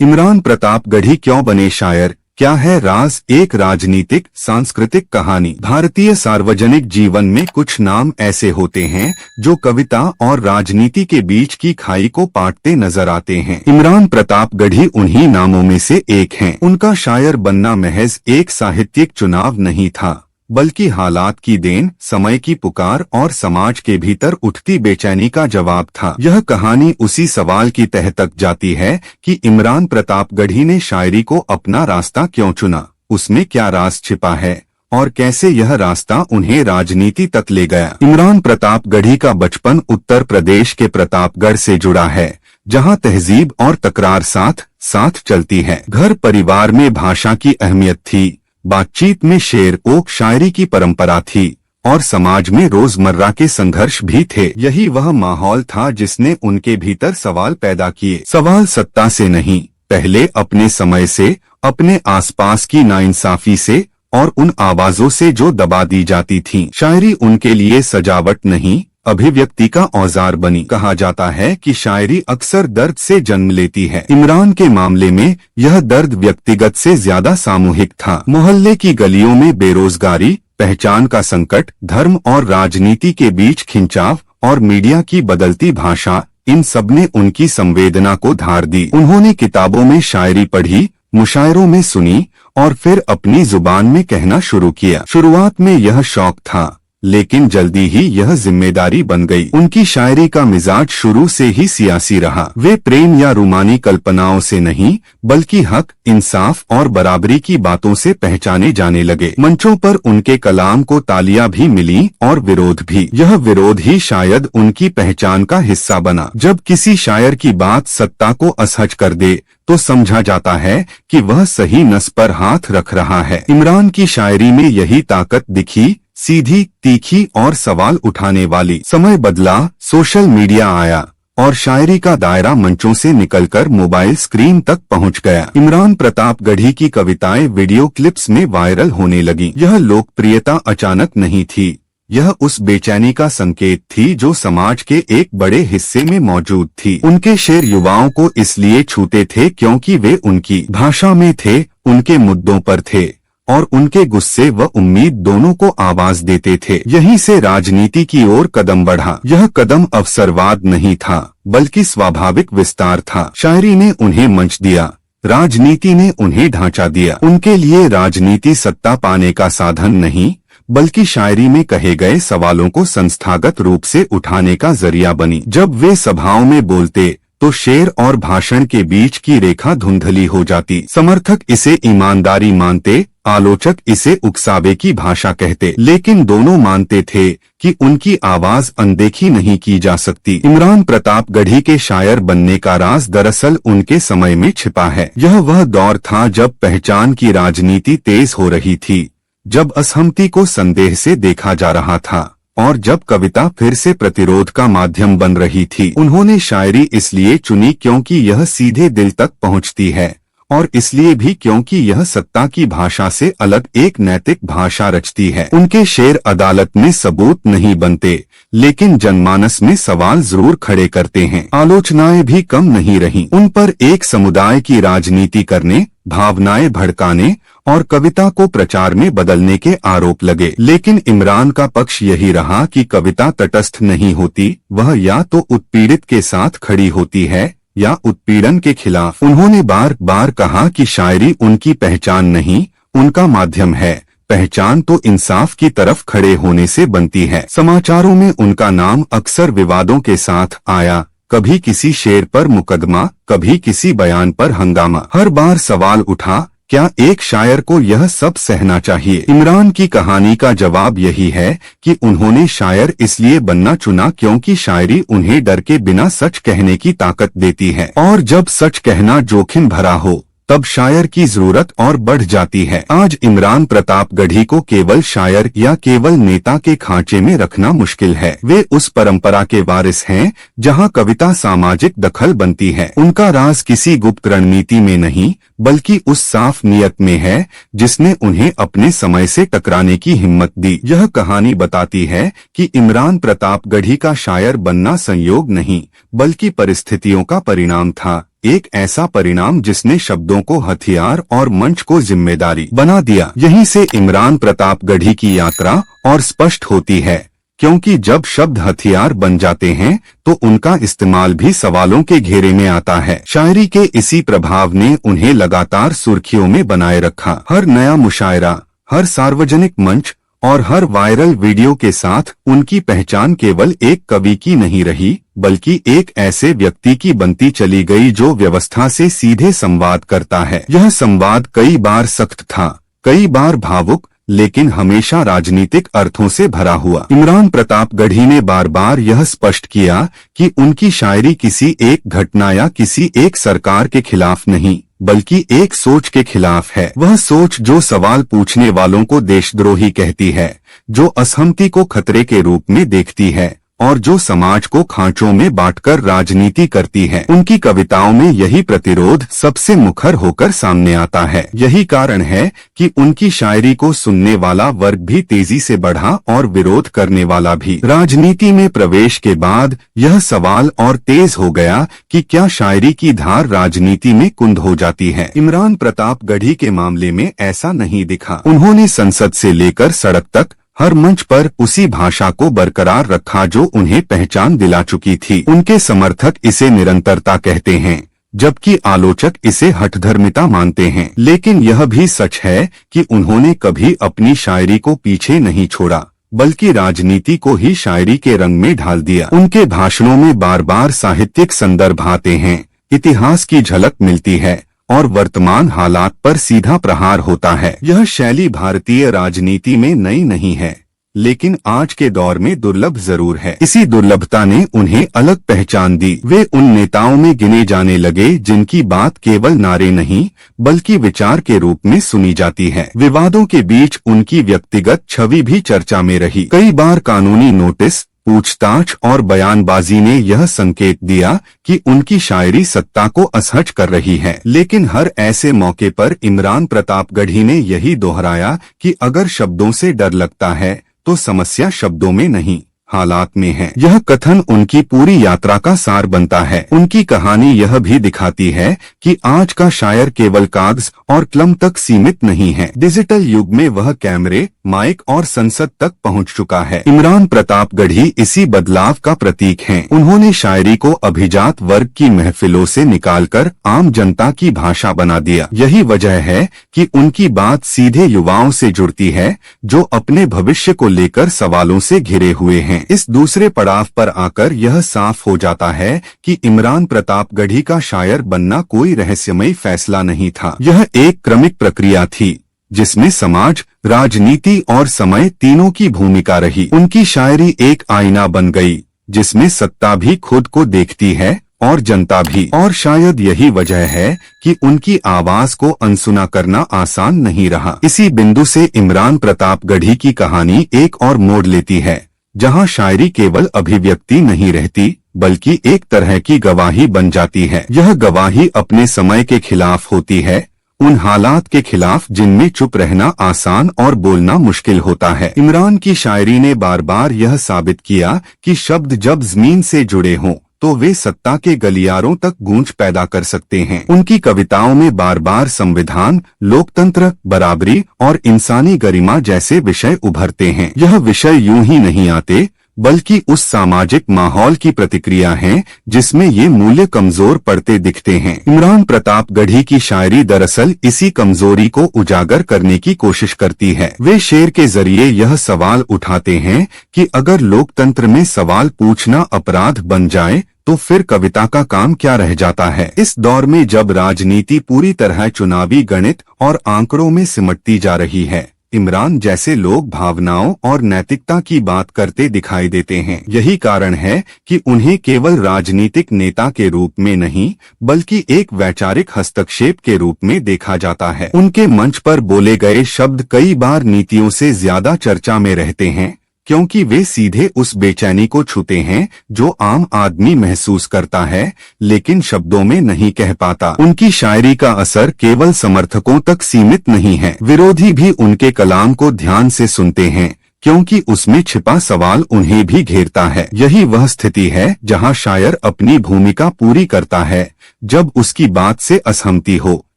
इमरान प्रताप गढ़ी क्यों बने शायर, क्या है राज? एक राजनीतिक सांस्कृतिक कहानी। भारतीय सार्वजनिक जीवन में कुछ नाम ऐसे होते हैं जो कविता और राजनीति के बीच की खाई को पाटते नजर आते हैं। इमरान प्रताप गढ़ी उन्हीं नामों में से एक हैं। उनका शायर बनना महज एक साहित्यिक चुनाव नहीं था, बल्कि हालात की देन, समय की पुकार और समाज के भीतर उठती बेचैनी का जवाब था। यह कहानी उसी सवाल की तह तक जाती है कि इमरान प्रताप गढ़ी ने शायरी को अपना रास्ता क्यों चुना, उसमें क्या राज छिपा है और कैसे यह रास्ता उन्हें राजनीति तक ले गया। इमरान प्रताप गढ़ी का बचपन उत्तर प्रदेश के प्रतापगढ़ से जुड़ा है, जहां तहजीब और तकरार साथ साथ चलती है। घर परिवार में भाषा की अहमियत थी, बातचीत में शेर ओ शायरी की परंपरा थी और समाज में रोजमर्रा के संघर्ष भी थे। यही वह माहौल था जिसने उनके भीतर सवाल पैदा किए। सवाल सत्ता से नहीं, पहले अपने समय से, अपने आसपास की नाइंसाफी से और उन आवाजों से जो दबा दी जाती थीं। शायरी उनके लिए सजावट नहीं, अभिव्यक्ति का औजार बनी। कहा जाता है कि शायरी अक्सर दर्द से जन्म लेती है। इमरान के मामले में यह दर्द व्यक्तिगत से ज्यादा सामूहिक था। मोहल्ले की गलियों में बेरोजगारी, पहचान का संकट, धर्म और राजनीति के बीच खिंचाव और मीडिया की बदलती भाषा, इन सब ने उनकी संवेदना को धार दी। उन्होंने किताबों में शायरी पढ़ी, मुशायरों में सुनी और फिर अपनी जुबान में कहना शुरू किया। शुरुआत में यह शौक था, लेकिन जल्दी ही यह जिम्मेदारी बन गई। उनकी शायरी का मिजाज शुरू से ही सियासी रहा। वे प्रेम या रूमानी कल्पनाओं से नहीं, बल्कि हक, इंसाफ और बराबरी की बातों से पहचाने जाने लगे। मंचों पर उनके कलाम को तालियां भी मिली और विरोध भी। यह विरोध ही शायद उनकी पहचान का हिस्सा बना। जब किसी शायर की बात सत्ता को असहज कर दे तो समझा जाता है कि वह सही नस पर हाथ रख रहा है। इमरान की शायरी में यही ताकत दिखी, सीधी, तीखी और सवाल उठाने वाली। समय बदला, सोशल मीडिया आया और शायरी का दायरा मंचों से निकलकर मोबाइल स्क्रीन तक पहुंच गया। इमरान प्रताप गढ़ी की कविताएं वीडियो क्लिप्स में वायरल होने लगी। यह लोकप्रियता अचानक नहीं थी, यह उस बेचैनी का संकेत थी जो समाज के एक बड़े हिस्से में मौजूद थी। उनके शेर युवाओं को इसलिए छूते थे क्योंकि वे उनकी भाषा में थे, उनके मुद्दों पर थे और उनके गुस्से व उम्मीद दोनों को आवाज देते थे। यहीं से राजनीति की ओर कदम बढ़ा। यह कदम अवसरवाद नहीं था, बल्कि स्वाभाविक विस्तार था। शायरी ने उन्हें मंच दिया, राजनीति ने उन्हें ढांचा दिया। उनके लिए राजनीति सत्ता पाने का साधन नहीं, बल्कि शायरी में कहे गए सवालों को संस्थागत रूप से उठाने का जरिया बनी। जब वे सभाओं में बोलते तो शेर और भाषण के बीच की रेखा धुंधली हो जाती। समर्थक इसे ईमानदारी मानते, आलोचक इसे उकसावे की भाषा कहते, लेकिन दोनों मानते थे कि उनकी आवाज अनदेखी नहीं की जा सकती। इमरान प्रताप गढ़ी के शायर बनने का राज दरअसल उनके समय में छिपा है। यह वह दौर था जब पहचान की राजनीति तेज हो रही थी, जब असहमति को संदेह से देखा जा रहा था और जब कविता फिर से प्रतिरोध का माध्यम बन रही थी। उन्होंने शायरी इसलिए चुनी क्योंकि यह सीधे दिल तक पहुंचती है और इसलिए भी क्योंकि यह सत्ता की भाषा से अलग एक नैतिक भाषा रचती है। उनके शेर अदालत में सबूत नहीं बनते, लेकिन जनमानस में सवाल जरूर खड़े करते हैं। आलोचनाएं भी कम नहीं रहीं। उन पर एक समुदाय की राजनीति करने, भावनाएं भड़काने और कविता को प्रचार में बदलने के आरोप लगे। लेकिन इमरान का पक्ष यही रहा कि कविता तटस्थ नहीं होती, वह या तो उत्पीड़ित के साथ खड़ी होती है या उत्पीड़न के खिलाफ। उन्होंने बार बार कहा कि शायरी उनकी पहचान नहीं, उनका माध्यम है। पहचान तो इंसाफ की तरफ खड़े होने से बनती है। समाचारों में उनका नाम अक्सर विवादों के साथ आया, कभी किसी शेर पर मुकदमा, कभी किसी बयान पर हंगामा। हर बार सवाल उठा, क्या एक शायर को यह सब सहना चाहिए? इमरान की कहानी का जवाब यही है कि उन्होंने शायर इसलिए बनना चुना क्योंकि शायरी उन्हें डर के बिना सच कहने की ताकत देती है, और जब सच कहना जोखिम भरा हो तब शायर की जरूरत और बढ़ जाती है। आज इमरान प्रताप गढ़ी को केवल शायर या केवल नेता के खांचे में रखना मुश्किल है। वे उस परंपरा के वारिस हैं जहां कविता सामाजिक दखल बनती है। उनका राज किसी गुप्त रणनीति में नहीं, बल्कि उस साफ नियत में है जिसने उन्हें अपने समय से टकराने की हिम्मत दी। यह कहानी बताती है कि इमरान प्रताप गढ़ी का शायर बनना संयोग नहीं, बल्कि परिस्थितियों का परिणाम था। एक ऐसा परिणाम जिसने शब्दों को हथियार और मंच को जिम्मेदारी बना दिया। यहीं से इमरान प्रतापगढ़ी की यात्रा और स्पष्ट होती है, क्योंकि जब शब्द हथियार बन जाते हैं तो उनका इस्तेमाल भी सवालों के घेरे में आता है। शायरी के इसी प्रभाव ने उन्हें लगातार सुर्खियों में बनाए रखा। हर नया मुशायरा, हर सार्वजनिक मंच और हर वायरल वीडियो के साथ उनकी पहचान केवल एक कवि की नहीं रही, बल्कि एक ऐसे व्यक्ति की बनती चली गई जो व्यवस्था से सीधे संवाद करता है। यह संवाद कई बार सख्त था, कई बार भावुक, लेकिन हमेशा राजनीतिक अर्थों से भरा हुआ। इमरान प्रतापगढ़ी ने बार बार यह स्पष्ट किया कि उनकी शायरी किसी एक घटना या किसी एक सरकार के खिलाफ नहीं, बल्कि एक सोच के खिलाफ है। वह सोच जो सवाल पूछने वालों को देशद्रोही कहती है, जो असहमति को खतरे के रूप में देखती है और जो समाज को खांचों में बांटकर राजनीति करती है। उनकी कविताओं में यही प्रतिरोध सबसे मुखर होकर सामने आता है। यही कारण है कि उनकी शायरी को सुनने वाला वर्ग भी तेजी से बढ़ा और विरोध करने वाला भी। राजनीति में प्रवेश के बाद यह सवाल और तेज हो गया कि क्या शायरी की धार राजनीति में कुंद हो जाती है। इमरान प्रतापगढ़ी के मामले में ऐसा नहीं दिखा। उन्होंने संसद से लेकर सड़क तक हर मंच पर उसी भाषा को बरकरार रखा जो उन्हें पहचान दिला चुकी थी। उनके समर्थक इसे निरंतरता कहते हैं, जबकि आलोचक इसे हठधर्मिता मानते हैं। लेकिन यह भी सच है कि उन्होंने कभी अपनी शायरी को पीछे नहीं छोड़ा, बल्कि राजनीति को ही शायरी के रंग में ढाल दिया। उनके भाषणों में बार बार साहित्यिक संदर्भ आते हैं, इतिहास की झलक मिलती है और वर्तमान हालात पर सीधा प्रहार होता है। यह शैली भारतीय राजनीति में नई नहीं है, लेकिन आज के दौर में दुर्लभ जरूर है। इसी दुर्लभता ने उन्हें अलग पहचान दी। वे उन नेताओं में गिने जाने लगे जिनकी बात केवल नारे नहीं, बल्कि विचार के रूप में सुनी जाती है। विवादों के बीच उनकी व्यक्तिगत छवि भी चर्चा में रही। कई बार कानूनी नोटिस, पूछताछ और बयानबाजी ने यह संकेत दिया कि उनकी शायरी सत्ता को असहज कर रही है। लेकिन हर ऐसे मौके पर इमरान प्रतापगढ़ी ने यही दोहराया कि अगर शब्दों से डर लगता है तो समस्या शब्दों में नहीं, हालात में है। यह कथन उनकी पूरी यात्रा का सार बनता है। उनकी कहानी यह भी दिखाती है कि आज का शायर केवल कागज और कलम तक सीमित नहीं है। डिजिटल युग में वह कैमरे, माइक और संसद तक पहुंच चुका है। इमरान प्रतापगढ़ी इसी बदलाव का प्रतीक हैं। उन्होंने शायरी को अभिजात वर्ग की महफिलों से निकालकर आम जनता की भाषा बना दिया। यही वजह है कि उनकी बात सीधे युवाओं से जुड़ती है, जो अपने भविष्य को लेकर सवालों से घिरे हुए हैं। इस दूसरे पड़ाव पर आकर यह साफ हो जाता है कि इमरान प्रतापगढ़ी का शायर बनना कोई रहस्यमयी फैसला नहीं था। यह एक क्रमिक प्रक्रिया थी, जिसमें समाज, राजनीति और समय तीनों की भूमिका रही। उनकी शायरी एक आईना बन गई, जिसमें सत्ता भी खुद को देखती है और जनता भी। और शायद यही वजह है कि उनकी आवाज को अनसुना करना आसान नहीं रहा। इसी बिंदु से इमरान प्रतापगढ़ी की कहानी एक और मोड़ लेती है, जहां शायरी केवल अभिव्यक्ति नहीं रहती, बल्कि एक तरह की गवाही बन जाती है। यह गवाही अपने समय के खिलाफ होती है, उन हालात के खिलाफ जिनमें चुप रहना आसान और बोलना मुश्किल होता है। इमरान की शायरी ने बार बार यह साबित किया कि शब्द जब जमीन से जुड़े हों तो वे सत्ता के गलियारों तक गूंज पैदा कर सकते हैं। उनकी कविताओं में बार बार संविधान, लोकतंत्र, बराबरी और इंसानी गरिमा जैसे विषय उभरते हैं। यह विषय यूं ही नहीं आते, बल्कि उस सामाजिक माहौल की प्रतिक्रिया है जिसमें ये मूल्य कमजोर पड़ते दिखते हैं। इमरान प्रतापगढ़ी की शायरी दरअसल इसी कमजोरी को उजागर करने की कोशिश करती है। वे शेर के जरिए यह सवाल उठाते हैं कि अगर लोकतंत्र में सवाल पूछना अपराध बन जाए तो फिर कविता का काम क्या रह जाता है। इस दौर में जब राजनीति पूरी तरह चुनावी गणित और आंकड़ों में सिमटती जा रही है, इमरान जैसे लोग भावनाओं और नैतिकता की बात करते दिखाई देते हैं। यही कारण है कि उन्हें केवल राजनीतिक नेता के रूप में नहीं, बल्कि एक वैचारिक हस्तक्षेप के रूप में देखा जाता है। उनके मंच पर बोले गए शब्द कई बार नीतियों से ज्यादा चर्चा में रहते हैं, क्योंकि वे सीधे उस बेचैनी को छूते हैं जो आम आदमी महसूस करता है, लेकिन शब्दों में नहीं कह पाता। उनकी शायरी का असर केवल समर्थकों तक सीमित नहीं है, विरोधी भी उनके कलाम को ध्यान से सुनते हैं, क्योंकि उसमें छिपा सवाल उन्हें भी घेरता है। यही वह स्थिति है जहां शायर अपनी भूमिका पूरी करता है, जब उसकी बात से असहमति हो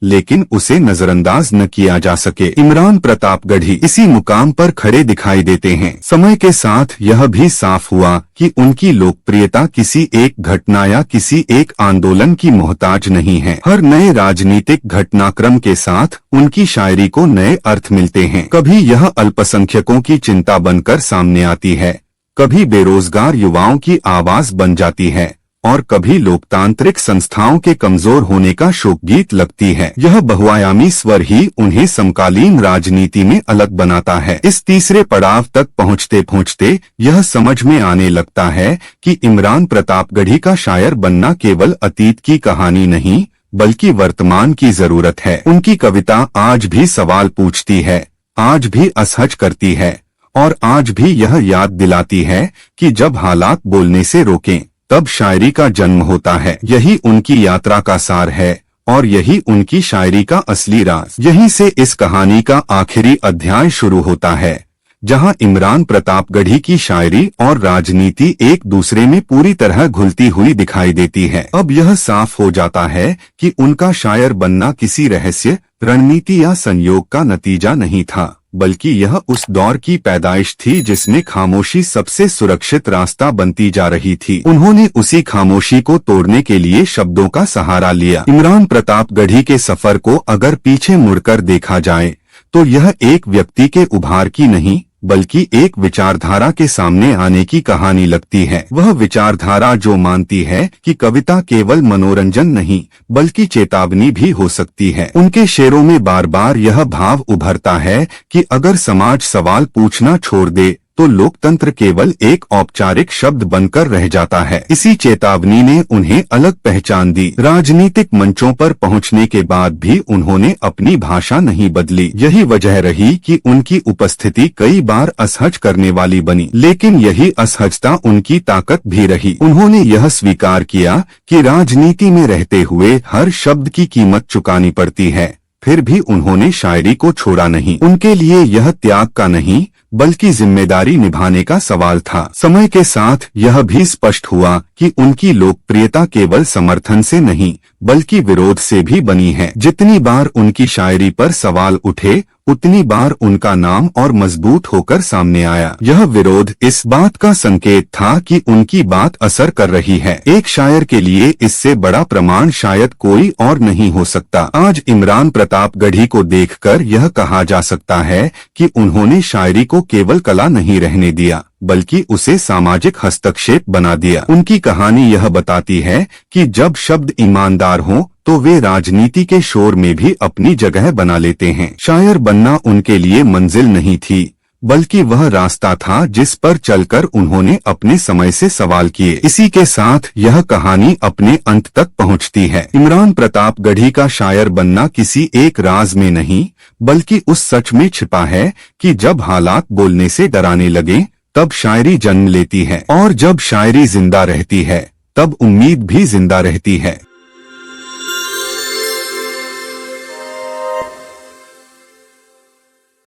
लेकिन उसे नजरअंदाज न किया जा सके। इमरान प्रतापगढ़ी इसी मुकाम पर खड़े दिखाई देते हैं। समय के साथ यह भी साफ हुआ कि उनकी लोकप्रियता किसी एक घटना या किसी एक आंदोलन की मोहताज नहीं है। हर नए राजनीतिक घटनाक्रम के साथ उनकी शायरी को नए अर्थ मिलते हैं। कभी यह अल्पसंख्यकों की चिंता बनकर सामने आती है, कभी बेरोजगार युवाओं की आवाज बन जाती है और कभी लोकतांत्रिक संस्थाओं के कमजोर होने का शोकगीत लगती है। यह बहुआयामी स्वर ही उन्हें समकालीन राजनीति में अलग बनाता है। इस तीसरे पड़ाव तक पहुंचते पहुंचते यह समझ में आने लगता है कि इमरान प्रतापगढ़ी का शायर बनना केवल अतीत की कहानी नहीं बल्कि वर्तमान की जरूरत है। उनकी कविता आज भी सवाल पूछती है, आज भी असहज करती है और आज भी यह याद दिलाती है कि जब हालात बोलने से रोकें तब शायरी का जन्म होता है। यही उनकी यात्रा का सार है और यही उनकी शायरी का असली राज। यहीं से इस कहानी का आखिरी अध्याय शुरू होता है, जहां इमरान प्रतापगढ़ी की शायरी और राजनीति एक दूसरे में पूरी तरह घुलती हुई दिखाई देती है। अब यह साफ हो जाता है कि उनका शायर बनना किसी रहस्य, रणनीति या संयोग का नतीजा नहीं था, बल्कि यह उस दौर की पैदाइश थी जिसमें खामोशी सबसे सुरक्षित रास्ता बनती जा रही थी। उन्होंने उसी खामोशी को तोड़ने के लिए शब्दों का सहारा लिया। इमरान प्रतापगढ़ी के सफर को अगर पीछे मुड़कर देखा जाए तो यह एक व्यक्ति के उभार की नहीं बल्कि एक विचारधारा के सामने आने की कहानी लगती है। वह विचारधारा जो मानती है कि कविता केवल मनोरंजन नहीं बल्कि चेतावनी भी हो सकती है। उनके शेरों में बार बार यह भाव उभरता है कि अगर समाज सवाल पूछना छोड़ दे तो लोकतंत्र केवल एक औपचारिक शब्द बनकर रह जाता है। इसी चेतावनी ने उन्हें अलग पहचान दी। राजनीतिक मंचों पर पहुंचने के बाद भी उन्होंने अपनी भाषा नहीं बदली। यही वजह रही कि उनकी उपस्थिति कई बार असहज करने वाली बनी, लेकिन यही असहजता उनकी ताकत भी रही। उन्होंने यह स्वीकार किया कि राजनीति में रहते हुए हर शब्द की कीमत चुकानी पड़ती है। फिर भी उन्होंने शायरी को छोड़ा नहीं। उनके लिए यह त्याग का नहीं बल्कि जिम्मेदारी निभाने का सवाल था। समय के साथ यह भी स्पष्ट हुआ कि उनकी लोकप्रियता केवल समर्थन से नहीं बल्कि विरोध से भी बनी है। जितनी बार उनकी शायरी पर सवाल उठे उतनी बार उनका नाम और मजबूत होकर सामने आया। यह विरोध इस बात का संकेत था कि उनकी बात असर कर रही है। एक शायर के लिए इससे बड़ा प्रमाण शायद कोई और नहीं हो सकता। आज इमरान प्रतापगढ़ी को देखकर यह कहा जा सकता है कि उन्होंने शायरी को केवल कला नहीं रहने दिया बल्कि उसे सामाजिक हस्तक्षेप बना दिया। उनकी कहानी यह बताती है कि जब शब्द ईमानदार हों तो वे राजनीति के शोर में भी अपनी जगह बना लेते हैं। शायर बनना उनके लिए मंजिल नहीं थी बल्कि वह रास्ता था जिस पर चलकर उन्होंने अपने समय से सवाल किए। इसी के साथ यह कहानी अपने अंत तक पहुंचती है। इमरान प्रतापगढ़ी का शायर बनना किसी एक राज में नहीं बल्कि उस सच में छिपा है कि जब हालात बोलने से डराने लगे तब शायरी जन्म लेती है और जब शायरी जिंदा रहती है तब उम्मीद भी जिंदा रहती है।